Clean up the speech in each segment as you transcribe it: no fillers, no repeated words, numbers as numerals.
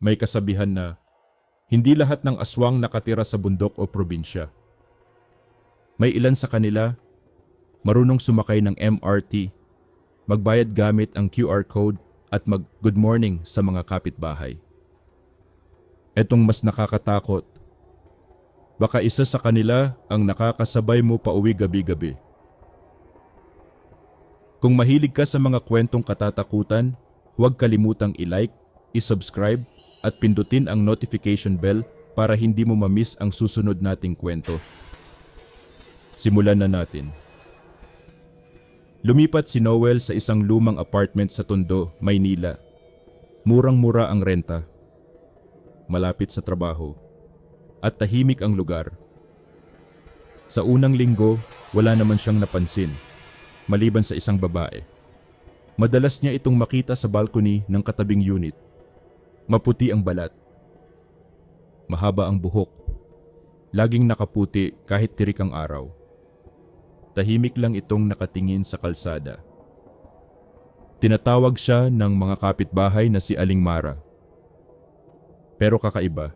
May kasabihan na hindi lahat ng aswang nakatira sa bundok o probinsya. May ilan sa kanila marunong sumakay ng MRT, magbayad gamit ang QR code at mag-good morning sa mga kapitbahay. Etong mas nakakatakot, baka isa sa kanila ang nakakasabay mo pauwi gabi-gabi. Kung mahilig ka sa mga kwentong katatakutan, huwag kalimutang i-like, i-subscribe at pindutin ang notification bell para hindi mo ma-miss ang susunod nating kwento. Simulan na natin. Lumipat si Noel sa isang lumang apartment sa Tondo, Maynila. Murang-mura ang renta, malapit sa trabaho, at tahimik ang lugar. Sa unang linggo, wala naman siyang napansin, maliban sa isang babae. Madalas niya itong makita sa balcony ng katabing unit. Maputi ang balat, mahaba ang buhok, laging nakaputi kahit tirik ang araw. Tahimik lang itong nakatingin sa kalsada. Tinatawag siya ng mga kapitbahay na si Aling Mara. Pero kakaiba,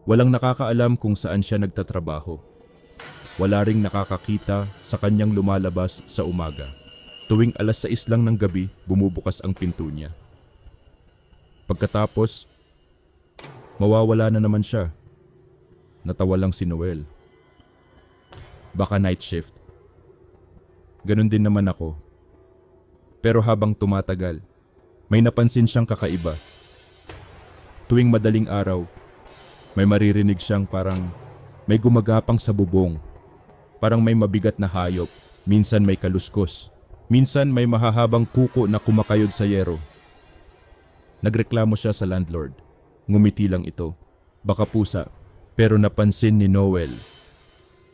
walang nakakaalam kung saan siya nagtatrabaho. Wala ring nakakakita sa kanyang lumalabas sa umaga. Tuwing 6:00 lang ng gabi, bumubukas ang pinto niya. Pagkatapos, mawawala na naman siya. Natawa lang si Noel. Baka night shift. Ganun din naman ako. Pero habang tumatagal, may napansin siyang kakaiba. Tuwing madaling araw, may maririnig siyang parang may gumagapang sa bubong. Parang may mabigat na hayop, minsan may kaluskos, minsan may mahahabang kuko na kumakayod sa yero. Nagreklamo siya sa landlord. Ngumiti lang ito. Baka pusa. Pero napansin ni Noel,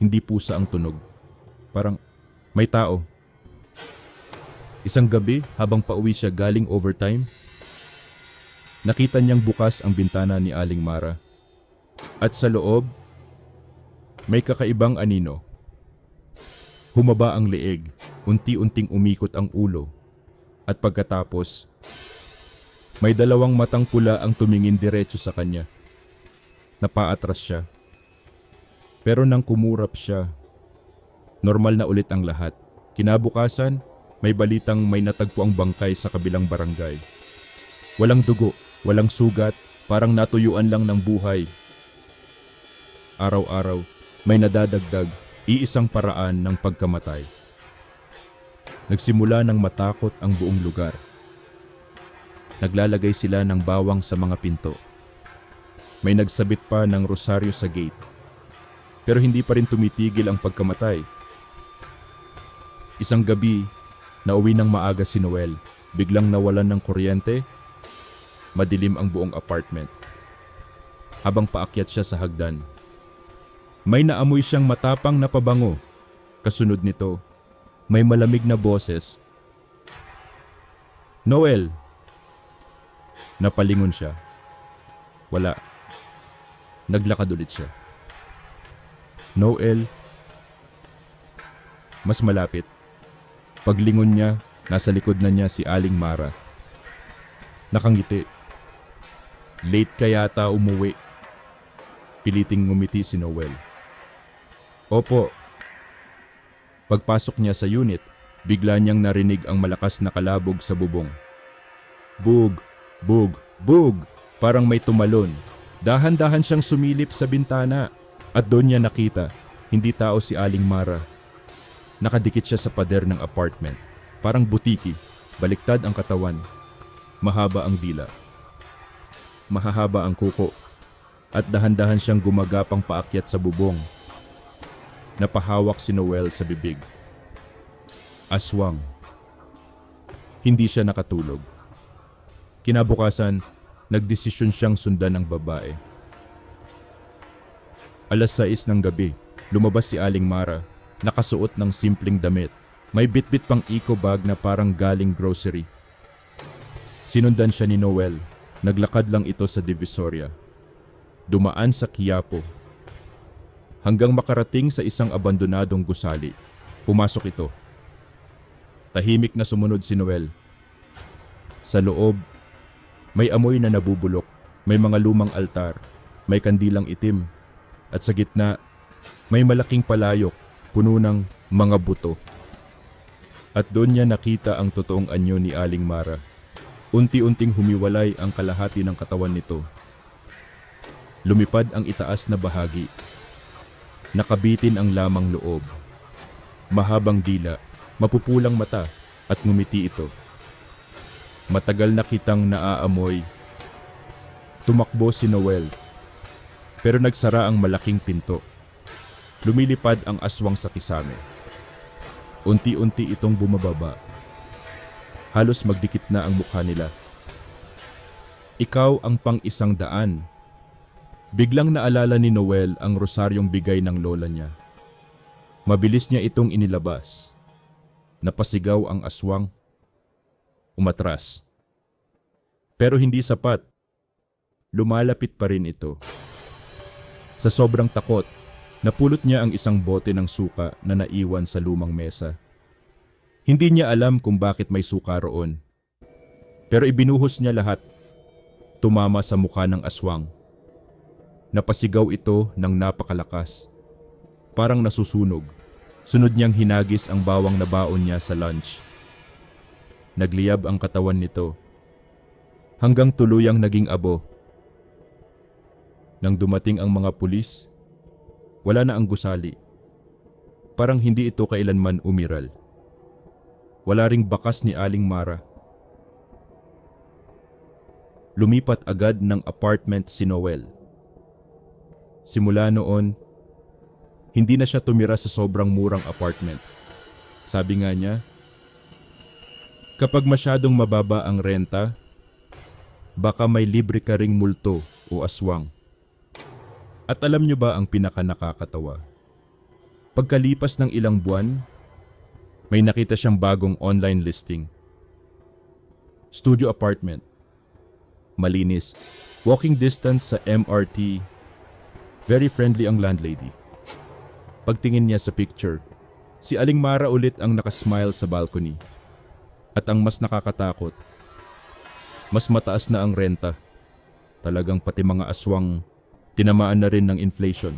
hindi pusa ang tunog. Parang may tao. Isang gabi habang pauwi siya galing overtime, nakita niyang bukas ang bintana ni Aling Mara. At sa loob, may kakaibang anino. Humaba ang leeg, unti-unting umikot ang ulo. At pagkatapos, may dalawang matang pula ang tumingin diretso sa kanya. Napaatras siya. Pero nang kumurap siya, normal na ulit ang lahat. Kinabukasan, may balitang may natagpo ang bangkay sa kabilang barangay. Walang dugo, walang sugat, parang natuyuan lang ng buhay. Araw-araw, may nadadagdag, iisang paraan ng pagkamatay. Nagsimula ng matakot ang buong lugar. Naglalagay sila ng bawang sa mga pinto. May nagsabit pa ng rosaryo sa gate. Pero hindi pa rin tumitigil ang pagkamatay. Isang gabi, nauwi ng maaga si Noel. Biglang nawalan ng kuryente. Madilim ang buong apartment. Habang paakyat siya sa hagdan, may naamoy siyang matapang na pabango. Kasunod nito, may malamig na boses. Noel! Napalingon siya. Wala. Naglakad ulit siya. Noel. Mas malapit. Paglingon niya, nasa likod na niya si Aling Mara. Nakangiti. Late ka yata umuwi. Piliting ngumiti si Noel. Opo. Pagpasok niya sa unit, bigla niyang narinig ang malakas na kalabog sa bubong. Bug! Bug! Bug! Parang may tumalon. Dahan-dahan siyang sumilip sa bintana at doon niya nakita, hindi tao si Aling Mara. Nakadikit siya sa pader ng apartment. Parang butiki, baliktad ang katawan. Mahaba ang dila. Mahahaba ang kuko. At dahan-dahan siyang gumagapang paakyat sa bubong. Napahawak si Noel sa bibig. Aswang. Hindi siya nakatulog. Kinabukasan, nagdesisyon siyang sundan ng babae. 6:00 ng gabi, lumabas si Aling Mara, nakasuot ng simpleng damit. May bitbit pang eco bag na parang galing grocery. Sinundan siya ni Noel, naglakad lang ito sa Divisoria. Dumaan sa Quiapo. Hanggang makarating sa isang abandonadong gusali. Pumasok ito. Tahimik na sumunod si Noel. Sa loob, may amoy na nabubulok, May mga lumang altar, may kandilang itim, at sa gitna, may malaking palayok puno ng mga buto. At doon niya nakita ang totoong anyo ni Aling Mara. Unti-unting humiwalay ang kalahati ng katawan nito. Lumipad ang itaas na bahagi. Nakabitin ang lamang loob. Mahabang dila, mapupulang mata at ngumiti ito. Matagal na kitang naaamoy. Tumakbo si Noel. Pero nagsara ang malaking pinto. Lumilipad ang aswang sa kisame. Unti-unti itong bumababa. Halos magdikit na ang mukha nila. Ikaw ang pang-100. Biglang naalala ni Noel ang rosaryong bigay ng lola niya. Mabilis niya itong inilabas. Napasigaw ang aswang. Umatras. Pero hindi sapat. Lumalapit pa rin ito. Sa sobrang takot, napulot niya ang isang bote ng suka na naiwan sa lumang mesa. Hindi niya alam kung bakit may suka roon. Pero ibinuhos niya lahat. Tumama sa mukha ng aswang. Napasigaw ito ng napakalakas. Parang nasusunog. Sunod niyang hinagis ang bawang na baon niya sa lunch. Nagliyab ang katawan nito. Hanggang tuluyang naging abo. Nang dumating ang mga pulis, wala na ang gusali. Parang hindi ito kailanman umiral. Wala ring bakas ni Aling Mara. Lumipat agad ng apartment si Noel. Simula noon, hindi na siya tumira sa sobrang murang apartment. Sabi nga niya, kapag masyadong mababa ang renta, baka may libre ka ring multo o aswang. At alam niyo ba ang pinaka-nakakatawa? Pagkalipas ng ilang buwan, may nakita siyang bagong online listing. Studio apartment. Malinis. Walking distance sa MRT. Very friendly ang landlady. Pagtingin niya sa picture, si Aling Mara ulit ang nakasmile sa balcony. At ang mas nakakatakot, mas mataas na ang renta. Talagang pati mga aswang tinamaan na rin ng inflation.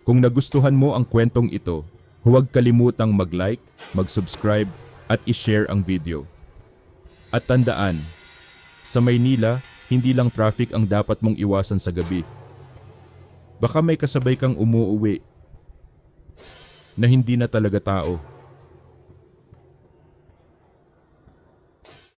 Kung nagustuhan mo ang kwentong ito, huwag kalimutang mag-like, mag-subscribe at i-share ang video. At tandaan, sa Maynila, hindi lang traffic ang dapat mong iwasan sa gabi. Baka may kasabay kang umuuwi na hindi na talaga tao.